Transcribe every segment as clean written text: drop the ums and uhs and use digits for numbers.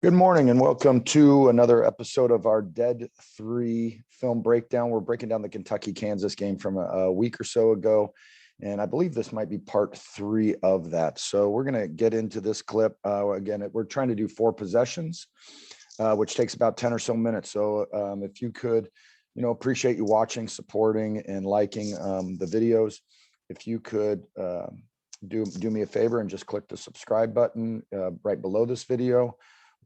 Good morning and welcome to another episode of our DeadThree film breakdown. We're breaking down the Kentucky-Kansas game from a week or so ago, and I believe this might be part 3 of that. So we're going to get into this clip. Again, we're trying to do 4 possessions, which takes about 10 or so minutes. So if you could, appreciate you watching, supporting, and liking the videos. If you could do me a favor and just click the subscribe button right below this video.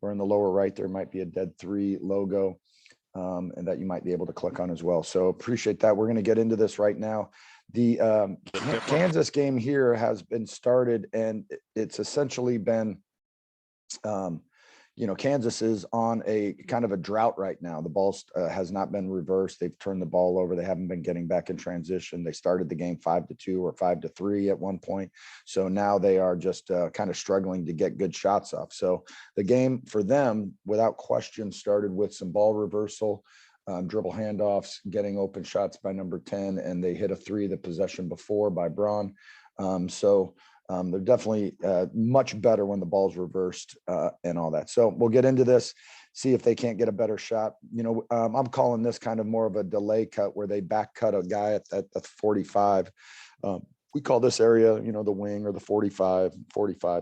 Or in the lower right, there might be a DeadThree logo and that you might be able to click on as well. So appreciate that. We're going to get into this right now. The Kansas game here has been started, and it's essentially been, Kansas is on a kind of a drought right now. The ball has not been reversed. They've turned the ball over. They haven't been getting back in transition. They started the game 5-2 or 5-3 at one point. So now they are just kind of struggling to get good shots off. So the game for them, without question, started with some ball reversal, dribble handoffs, getting open shots by number 10, and they hit a 3 the possession before by Braun. They're definitely much better when the ball's reversed and all that. So we'll get into this, see if they can't get a better shot. I'm calling this kind of more of a delay cut where they back cut a guy at the 45. We call this area, the wing or the 45.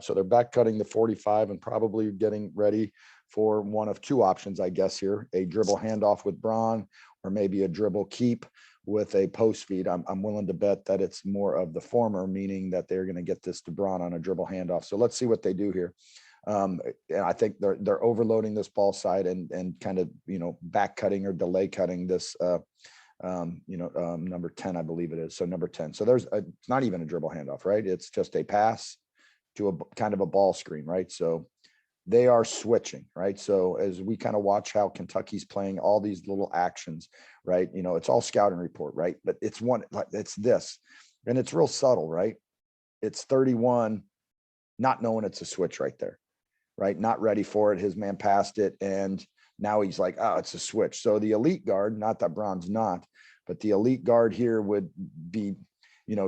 So they're back cutting the 45 and probably getting ready for one of 2 options, I guess, here, a dribble handoff with Braun or maybe a dribble keep with a post feed. I'm willing to bet that it's more of the former, meaning that they're going to get this to Braun on a dribble handoff. So let's see what they do here. And I think they're overloading this ball side and kind of, back cutting or delay cutting this, number 10, I believe it is. So number 10. So it's not even a dribble handoff, right? It's just a pass to a kind of a ball screen, right? So they are switching, right? So as we kind of watch how Kentucky's playing all these little actions, right? It's all scouting report, right? But it's this, and it's real subtle, right? It's 31, not knowing it's a switch right there, right? Not ready for it. His man passed it, and now he's like, oh, it's a switch. So the elite guard, not that Braun's not, but the elite guard here would be,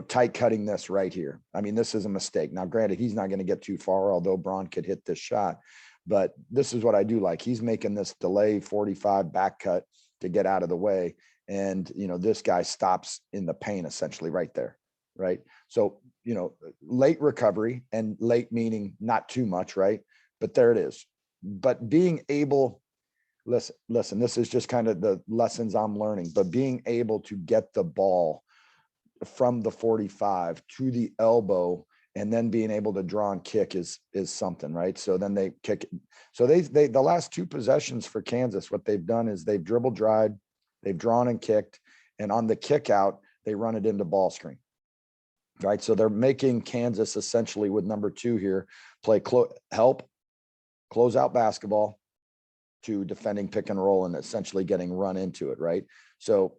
tight cutting this right here. I mean, this is a mistake. Now, granted, he's not going to get too far, although Braun could hit this shot. But this is what I do like. He's making this delay 45 back cut to get out of the way. And, this guy stops in the paint essentially right there, right? So, late recovery, and late meaning not too much, right? But there it is. But being able, listen, this is just kind of the lessons I'm learning, but being able to get the ball from the 45 to the elbow and then being able to draw and kick is something, right? So then they kick it. So they the last 2 possessions for Kansas, what they've done is they've dribble dried, they've drawn and kicked, and on the kick out, they run it into ball screen, right? So they're making Kansas essentially with number 2 here play close out basketball to defending pick and roll and essentially getting run into it, right? So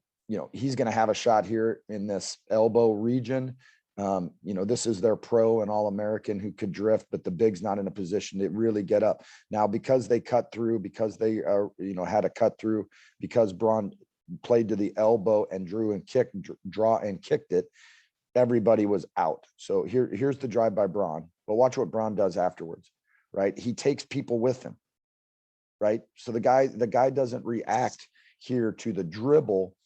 he's going to have a shot here in this elbow region. This is their pro and All-American who could drift, but the big's not in a position to really get up. Now, because they cut through, because they are, had a cut through, because Braun played to the elbow and draw and kicked it, everybody was out. So here's the drive by Braun. But watch what Braun does afterwards, right? He takes people with him, right? So the guy doesn't react here to the dribble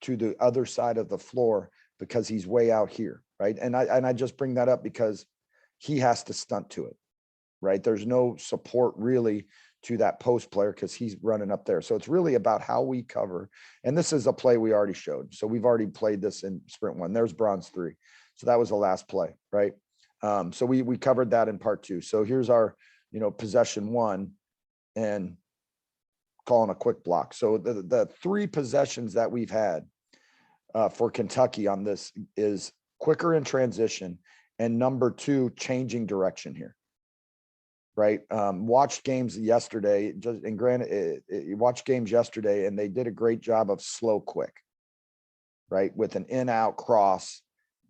to the other side of the floor because he's way out here, right? And I just bring that up because he has to stunt to it, right? There's no support really to that post player because he's running up there. So it's really about how we cover. And this is a play we already showed. So we've already played this in sprint 1. There's Braun's 3. So that was the last play, right? So we covered that in part 2. So here's our, possession 1 and calling a quick block. So the 3 possessions that we've had for Kentucky on this is quicker in transition and number 2, changing direction here, right? Watched games yesterday, you watched games yesterday and they did a great job of slow quick, right? With an in-out cross,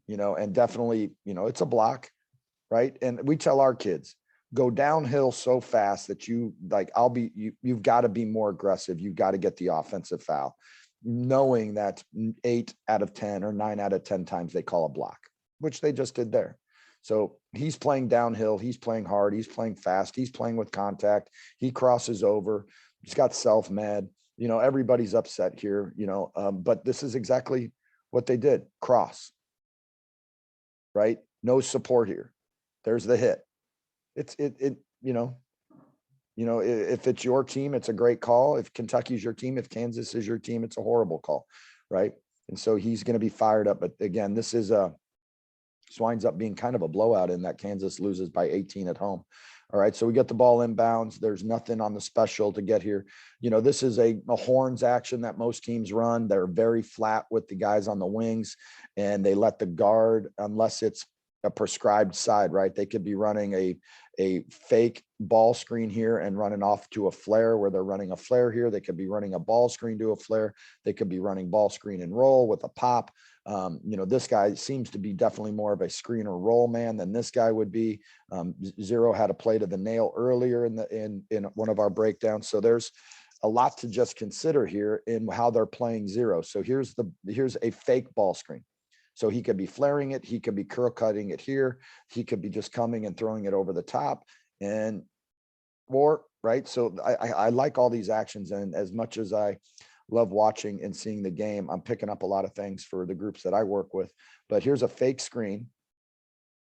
and definitely, it's a block, right? And we tell our kids, go downhill so fast that you've got to be more aggressive. You've got to get the offensive foul, knowing that 8 out of 10 or 9 out of 10 times they call a block, which they just did there. So he's playing downhill. He's playing hard. He's playing fast. He's playing with contact. He crosses over. He's got self-med. You know, everybody's upset here, you know, but this is exactly what they did. Cross, right? No support here. There's the hit. You know, if it's your team, it's a great call. If Kentucky's your team, if Kansas is your team, it's a horrible call, right? And so he's going to be fired up. But again, this winds up being kind of a blowout in that Kansas loses by 18 at home. All right, so we get the ball inbounds. There's nothing on the special to get here. You know, this is a horns action that most teams run. They're very flat with the guys on the wings, and they let the guard, unless it's a prescribed side, right? They could be running a fake ball screen here and running off to a flare where they're running a flare here. They could be running a ball screen to a flare. They could be running ball screen and roll with a pop. You know, this guy seems to be definitely more of a screen or roll man than this guy would be. Zero had a play to the nail earlier in one of our breakdowns. So there's a lot to just consider here in how they're playing zero. So here's a fake ball screen. So he could be flaring it. He could be curl cutting it here. He could be just coming and throwing it over the top right. So I like all these actions. And as much as I love watching and seeing the game, I'm picking up a lot of things for the groups that I work with. But here's a fake screen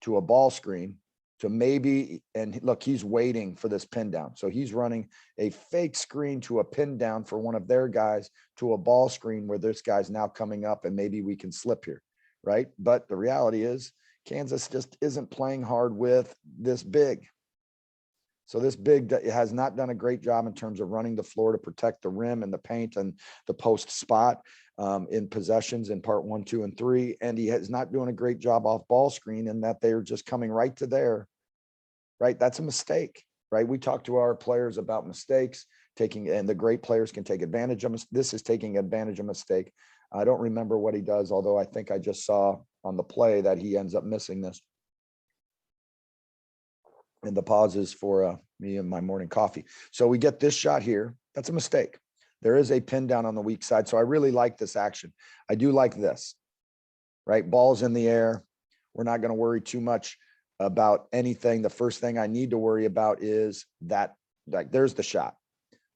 to a ball screen to maybe, and look, he's waiting for this pin down. So he's running a fake screen to a pin down for one of their guys to a ball screen where this guy's now coming up and maybe we can slip here. Right. But the reality is Kansas just isn't playing hard with this big. So this big has not done a great job in terms of running the floor to protect the rim and the paint and the post spot in possessions in part 1, 2, and 3. And he is not doing a great job off ball screen in that they're just coming right to there. Right. That's a mistake. Right. We talk to our players about mistakes and the great players can take advantage of this is taking advantage of mistake. I don't remember what he does, although I think I just saw on the play that he ends up missing this. And the pauses for me and my morning coffee. So we get this shot here. That's a mistake. There is a pin down on the weak side. So I really like this action. I do like this, right? Ball's in the air. We're not going to worry too much about anything. The first thing I need to worry about is that, like, there's the shot.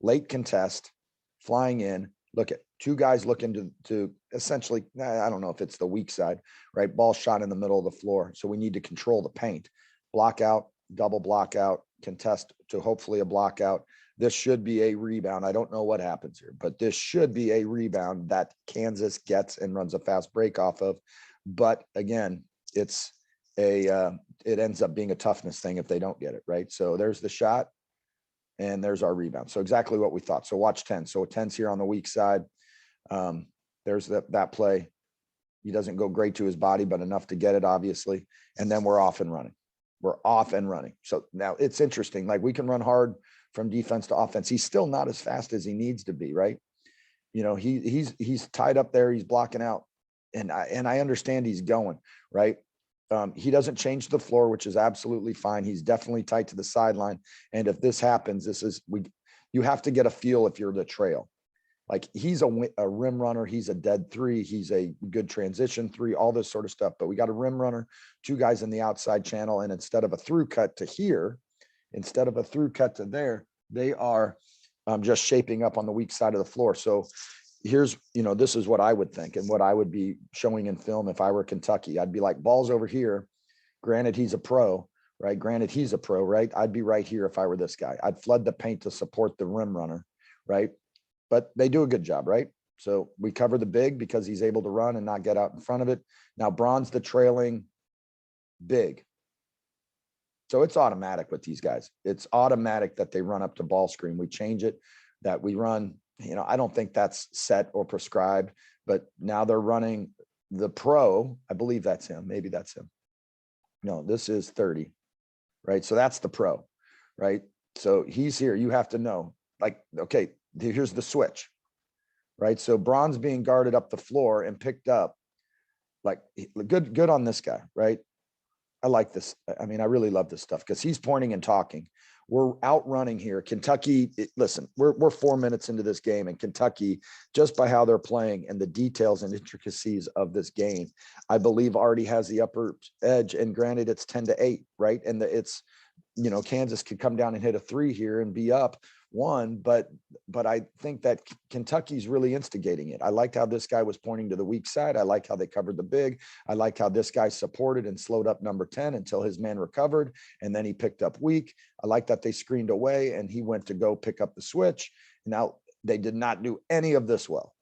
Late contest, flying in. Look at two guys looking to essentially, I don't know if it's the weak side, right? Ball shot in the middle of the floor. So we need to control the paint. Block out, double block out, contest to hopefully a block out. This should be a rebound. I don't know what happens here, but this should be a rebound that Kansas gets and runs a fast break off of. But again, it ends up being a toughness thing if they don't get it, right? So there's the shot. And there's our rebound. So exactly what we thought. So watch 10. So 10's here on the weak side. There's that play. He doesn't go great to his body, but enough to get it, obviously. And then we're off and running. We're off and running. So now it's interesting. Like, we can run hard from defense to offense. He's still not as fast as he needs to be, right? You know, he's tied up there. He's blocking out. And I understand he's going, right? He doesn't change the floor, which is absolutely fine. He's definitely tight to the sideline. And if this happens, you have to get a feel if you're the trail. Like, he's a rim runner. He's a dead three. He's a good transition three, all this sort of stuff. But we got a rim runner, two guys in the outside channel. And instead of a through cut to here, instead of a through cut to there, they are just shaping up on the weak side of the floor. So here's, this is what I would think and what I would be showing in film if I were Kentucky. I'd be like, ball's over here. Granted, he's a pro, right? Right? I'd be right here if I were this guy. I'd flood the paint to support the rim runner, right? But they do a good job, right? So we cover the big because he's able to run and not get out in front of it. Now Braun's the trailing big. So it's automatic with these guys. It's automatic that they run up to ball screen. We change it, that we run. I don't think that's set or prescribed, but now they're running the pro. I believe that's him. Maybe that's him. No, this is 30, right? So that's the pro, right? So he's here. You have to know, like, okay, here's the switch, right? So Braun's being guarded up the floor and picked up, like, good on this guy, right? I like this. I mean, I really love this stuff because he's pointing and talking. We're outrunning here. Kentucky, listen, we're 4 minutes into this game, and Kentucky, just by how they're playing and the details and intricacies of this game, I believe already has the upper edge. And granted, it's 10-8, right? And it's, you know, Kansas could come down and hit a 3 here and be up 1, but I think that Kentucky's really instigating it. I liked how this guy was pointing to the weak side. I like how they covered the big. I liked how this guy supported and slowed up number 10 until his man recovered, and then he picked up weak. I like that they screened away and he went to go pick up the switch. Now, they did not do any of this well,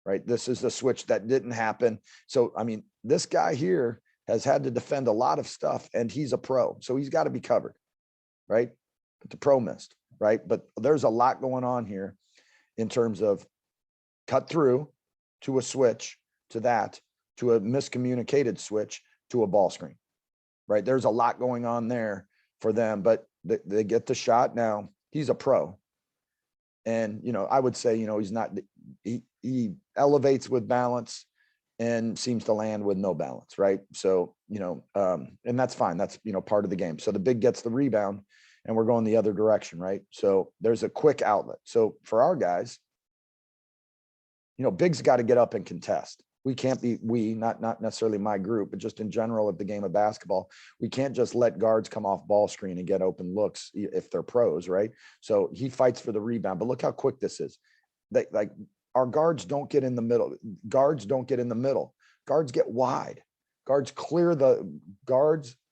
right? This is the switch that didn't happen. So, I mean, this guy here has had to defend a lot of stuff, and he's a pro, so he's got to be covered, right? But the pro missed, right? But there's a lot going on here in terms of cut through to a switch, to that, to a miscommunicated switch, to a ball screen, right? There's a lot going on there for them, but they get the shot. Now, he's a pro. And, you know, I would say, you know, he's not, he elevates with balance and seems to land with no balance, right? So, you know, and that's fine. That's, you know, part of the game. So the big gets the rebound and we're going the other direction, right? So there's a quick outlet. So for our guys, you know, bigs got to get up and contest. We can't be, not necessarily my group, but just in general of the game of basketball, we can't just let guards come off ball screen and get open looks if they're pros, right? So he fights for the rebound, but look how quick this is. Like our guards don't get in the middle. Guards don't get in the middle. Guards get wide. Guards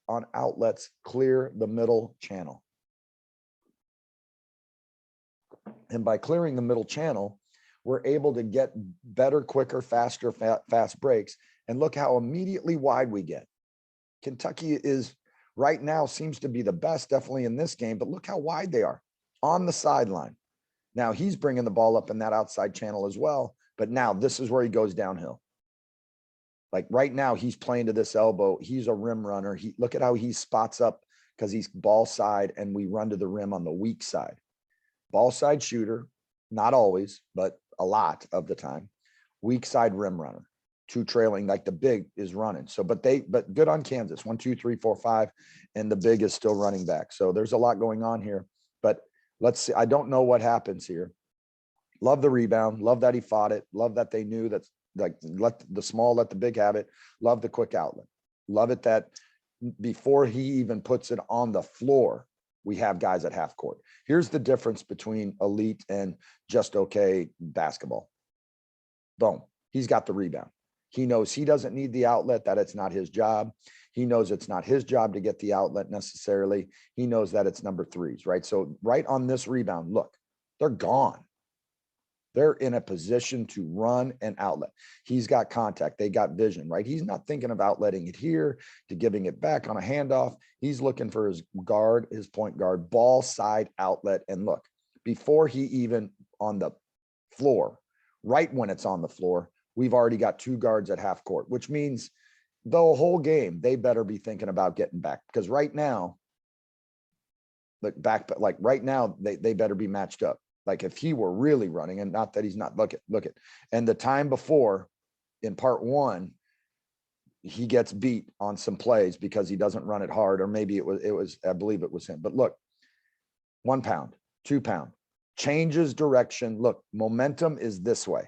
on outlets clear the middle channel. And by clearing the middle channel, we're able to get better, quicker, faster, fast breaks. And look how immediately wide we get. Kentucky is right now seems to be the best, definitely in this game, but look how wide they are on the sideline. Now he's bringing the ball up in that outside channel as well. But now this is where he goes downhill. Like right now, he's playing to this elbow. He's a rim runner. Look at how he spots up because he's ball side and we run to the rim on the weak side. Ball side shooter, not always, but a lot of the time. Weak side rim runner, 2 trailing, like the big is running. So, but good on Kansas, 1, 2, 3, 4, 5, and the big is still running back. So there's a lot going on here, but let's see. I don't know what happens here. Love the rebound. Love that he fought it. Love that they knew that, like, let the big have it. Love the quick outlet. Love it that before he even puts it on the floor, we have guys at half court. Here's the difference between elite and just okay basketball. Boom. He's got the rebound. He knows he doesn't need the outlet, that it's not his job. He knows it's not his job to get the outlet necessarily. He knows that it's number 3s, right? So right on this rebound, look, they're gone. They're in a position to run an outlet. He's got contact. They got vision, right? He's not thinking of outletting it here to giving it back on a handoff. He's looking for his guard, his point guard, ball side outlet. And look, before he even on the floor, right when it's on the floor, we've already got 2 guards at half court, which means the whole game, they better be thinking about getting back, because right now, right now, they better be matched up. Like if he were really running, and not that he's not, look at, and the time before in part 1, he gets beat on some plays because he doesn't run it hard, or maybe it was, I believe it was him, but look, 1 pound, 2 pound, changes direction. Look, momentum is this way.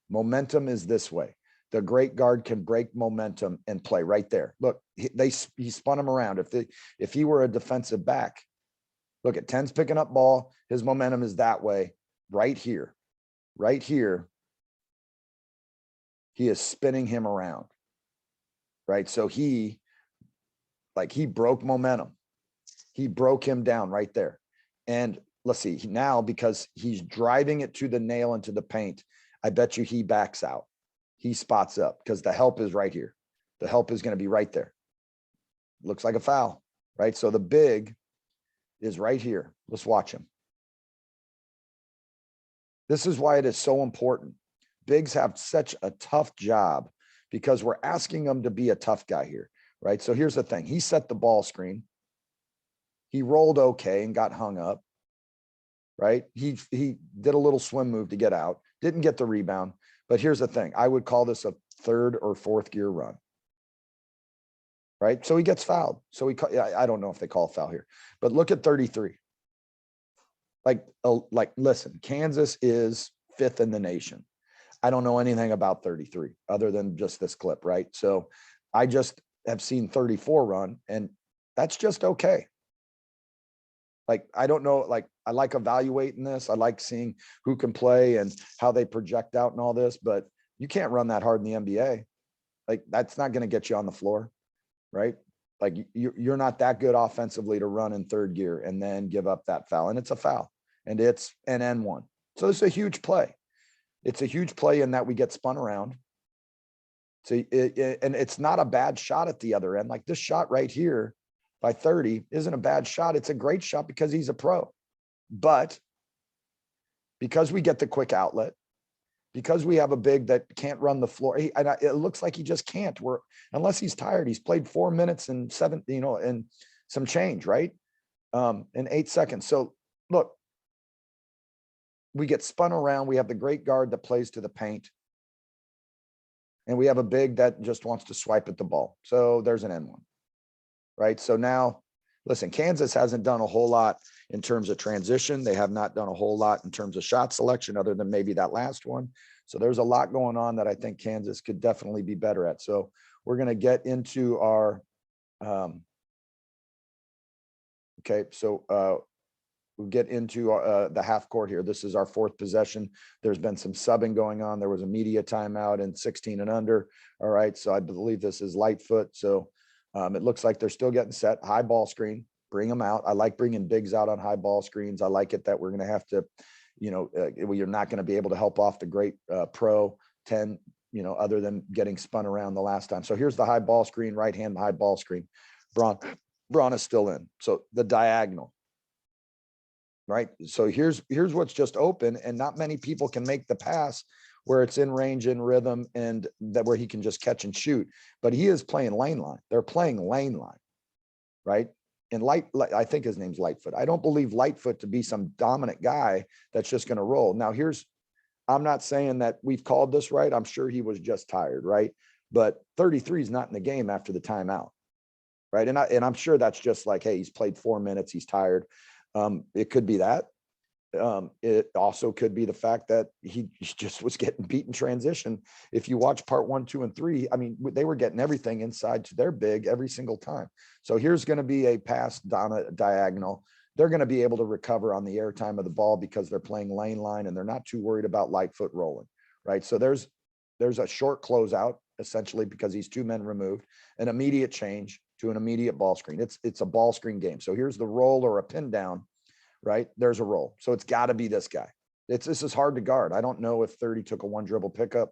Momentum is this way. The great guard can break momentum and play right there. Look, he spun him around. If he were a defensive back, look at 10's picking up ball. His momentum is that way, right here, right here. He is spinning him around, right? So he broke momentum. He broke him down right there. And let's see now, because he's driving it to the nail into the paint, I bet you he backs out. He spots up because the help is right here. The help is going to be right there. Looks like a foul, right? So the big is right here. Let's watch him. This is why it is so important. Bigs have such a tough job because we're asking them to be a tough guy here, right? So here's the thing. He set the ball screen. He rolled okay and got hung up, right? He did a little swim move to get out, didn't get the rebound. But here's the thing. I would call this a 3rd or 4th gear run, right? So he gets fouled. So I don't know if they call foul here, but look at 33. Listen, Kansas is 5th in the nation. I don't know anything about 33 other than just this clip, right? So I just have seen 34 run, and that's just okay. Like, I don't know, like, I like evaluating this. I like seeing who can play and how they project out and all this, but you can't run that hard in the NBA. Like, that's not going to get you on the floor, right? Like, you're not that good offensively to run in 3rd gear and then give up that foul. And it's a foul, and it's an N1. So it's a huge play. It's a huge play in that we get spun around. So and it's not a bad shot at the other end. Like, this shot right here by 30 isn't a bad shot. It's a great shot because he's a pro. But because we get the quick outlet, because we have a big that can't run the floor, it looks like he just can't. Unless he's tired. He's played 4 minutes and 7, and some change, right? In 8 seconds. So look, we get spun around. We have the great guard that plays to the paint. And we have a big that just wants to swipe at the ball. So there's an N1, right? So now, listen, Kansas hasn't done a whole lot in terms of transition. They have not done a whole lot in terms of shot selection other than maybe that last one. So there's a lot going on that I think Kansas could definitely be better at. So we're going to get into our, okay, so we'll get into the half court here. This is our 4th possession. There's been some subbing going on. There was a media timeout in 16 and under. All right, so I believe this is Lightfoot. So it looks like they're still getting set. High ball screen, bring them out. I like bringing bigs out on high ball screens. I like it that we're going to have to, you're not going to be able to help off the great pro 10, other than getting spun around the last time. So here's the high ball screen, right hand high ball screen. Braun is still in. So the diagonal, right? So here's what's just open, and not many people can make the pass where it's in range, in rhythm, and that where he can just catch and shoot. But he is playing lane line. They're playing lane line, right? And I think his name's Lightfoot. I don't believe Lightfoot to be some dominant guy that's just going to roll. Now I'm not saying that we've called this right. I'm sure he was just tired, right? But 33 is not in the game after the timeout, right? And I'm sure that's just like, hey, he's played 4 minutes, he's tired. It could be that. It also could be the fact that he just was getting beat in transition. If you watch part 1, 2, and 3, I mean, they were getting everything inside to their big every single time. So here's going to be a pass down a diagonal. They're going to be able to recover on the airtime of the ball because they're playing lane line and they're not too worried about Lightfoot rolling, right? So there's a short closeout essentially because he's 2 men removed, an immediate change to an immediate ball screen. It's a ball screen game. So here's the roll or a pin down, right? There's a roll. So it's got to be this guy. This is hard to guard. I don't know if 30 took a 1 dribble pickup,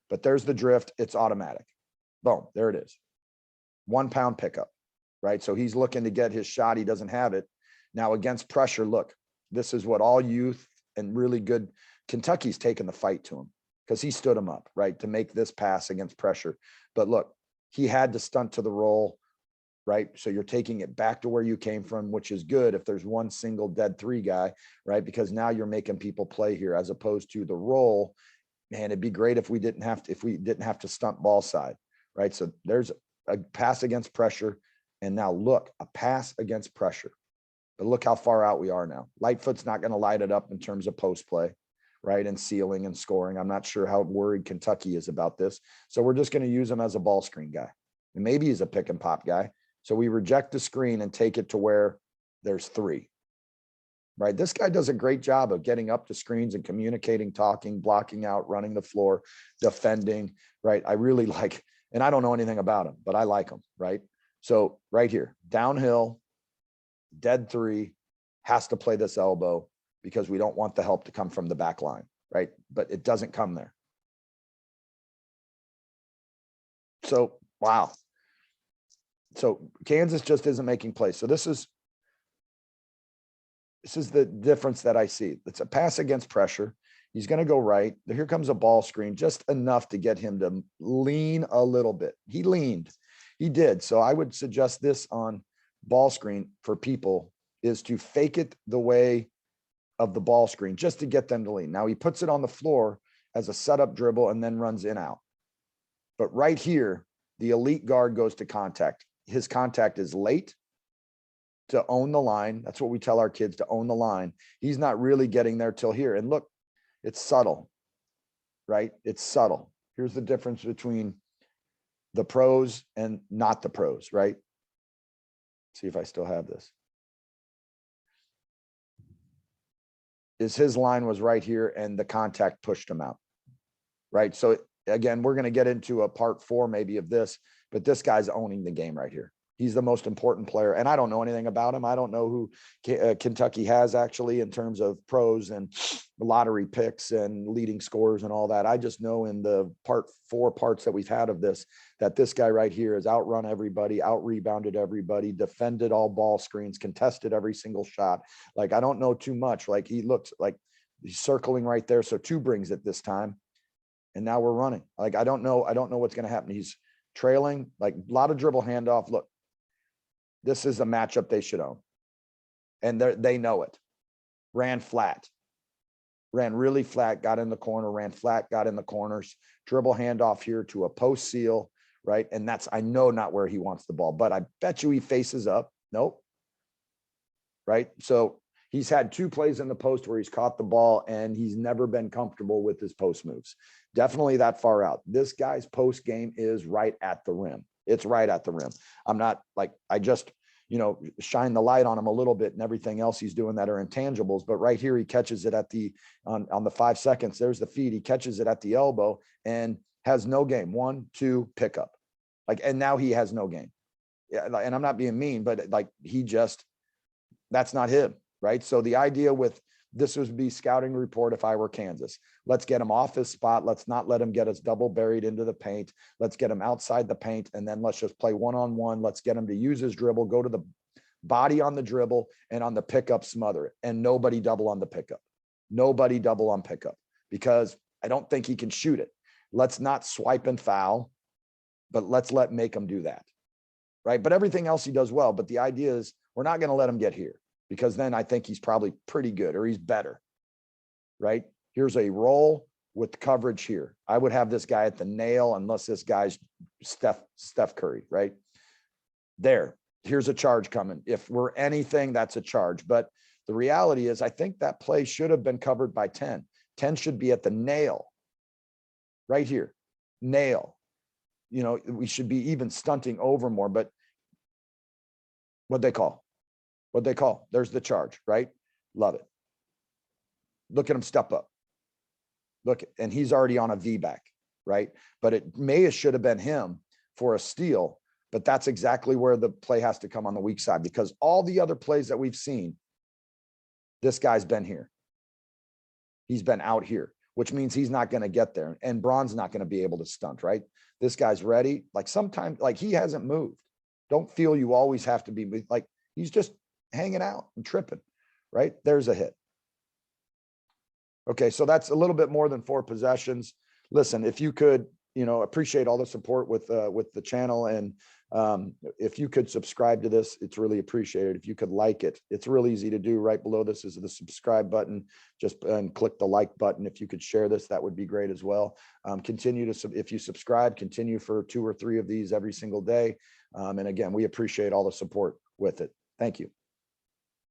but there's the drift. It's automatic. Boom, there it is. 1 pound pickup, right? So he's looking to get his shot. He doesn't have it. Now against pressure, look, this is what all youth and really good Kentucky's taking the fight to him because he stood him up, right, to make this pass against pressure. But look, he had to stunt to the roll, right? So you're taking it back to where you came from, which is good if there's one single DeadThree guy, right? Because now you're making people play here as opposed to the roll. Man, it'd be great if we didn't have to stunt ball side, right? So there's a pass against pressure. And now look, a pass against pressure. But look how far out we are now. Lightfoot's not going to light it up in terms of post play, right? And sealing and scoring. I'm not sure how worried Kentucky is about this. So we're just going to use him as a ball screen guy. And maybe he's a pick and pop guy. So we reject the screen and take it to where there's 3, right? This guy does a great job of getting up to screens and communicating, talking, blocking out, running the floor, defending, right? I really like, and I don't know anything about him, but I like him, right? So right here, downhill, DeadThree, has to play this elbow because we don't want the help to come from the back line, right? But it doesn't come there. So, wow. So Kansas just isn't making plays. So this is the difference that I see. It's a pass against pressure. He's going to go right. Here comes a ball screen, just enough to get him to lean a little bit. He leaned. He did. So I would suggest this on ball screen for people is to fake it the way of the ball screen just to get them to lean. Now he puts it on the floor as a setup dribble and then runs in out. But right here, The elite guard goes to contact. His contact is late to own the line. That's what we tell our kids, to own the line. He's not really getting there till here. And look, it's subtle, right? It's subtle. Here's the difference between the pros and not the pros, right? See if I still have this. Is his line was right here and the contact pushed him out, right? So again, we're going to get into a part 4 maybe of this, but this guy's owning the game right here. He's the most important player. And I don't know anything about him. I don't know who Kentucky has actually in terms of pros and lottery picks and leading scorers and all that. I just know in the part 4 parts that we've had of this, that this guy right here has outrun everybody, out-rebounded everybody, defended all ball screens, contested every single shot. Like, I don't know too much. Like, he looks like he's circling right there. So 2 brings it this time. And now we're running. Like, I don't know what's going to happen. He's trailing, like a lot of dribble handoff. Look, this is a matchup they should own. And they know it. Ran flat. Ran really flat, got in the corner, ran flat, got in the corners. Dribble handoff here to a post seal, right? And that's, I know, not where he wants the ball, but I bet you he faces up. Nope. Right? So he's had 2 plays in the post where he's caught the ball and he's never been comfortable with his post moves. Definitely that far out. This guy's post game is right at the rim. It's right at the rim. I'm not like, I just, shine the light on him a little bit and everything else he's doing that are intangibles. But right here, he catches it at on the 5 seconds. There's the feed. He catches it at the elbow and has no game. 1, 2, pickup. Like, and now he has no game. Yeah. And I'm not being mean, but like, that's not him. Right. So the idea with this would be scouting report if I were Kansas. Let's get him off his spot. Let's not let him get us double buried into the paint. Let's get him outside the paint. And then let's just play one-on-one. Let's get him to use his dribble, go to the body on the dribble, and on the pickup, smother it. And nobody double on the pickup. Nobody double on pickup, because I don't think he can shoot it. Let's not swipe and foul, but let's make him do that. Right. But everything else he does well. But the idea is we're not going to let him get here, because then I think he's probably pretty good, or he's better, right? Here's a roll with coverage here. I would have this guy at the nail unless this guy's Steph Curry, right? There, here's a charge coming. If we're anything, that's a charge. But the reality is I think that play should have been covered by 10. 10 should be at the nail right here, nail. We should be even stunting over more, but what'd they call? There's the charge, right? Love it. Look at him step up. Look, and he's already on a V back, right? But it should have been him for a steal, but that's exactly where the play has to come on the weak side, because all the other plays that we've seen, this guy's been here. He's been out here, which means he's not going to get there. And Braun's not going to be able to stunt, right? This guy's ready. Like, sometimes, like, he hasn't moved. Don't feel you always have to be like, he's just hanging out and tripping, right? There's a hit. Okay, so that's a little bit more than 4 possessions. Listen, if you could, appreciate all the support with the channel, and if you could subscribe to this, it's really appreciated. If you could like it, it's real easy to do. Right below this is the subscribe button. Just click the like button. If you could share this, that would be great as well. If you subscribe, continue for 2 or 3 of these every single day. And again, we appreciate all the support with it. Thank you.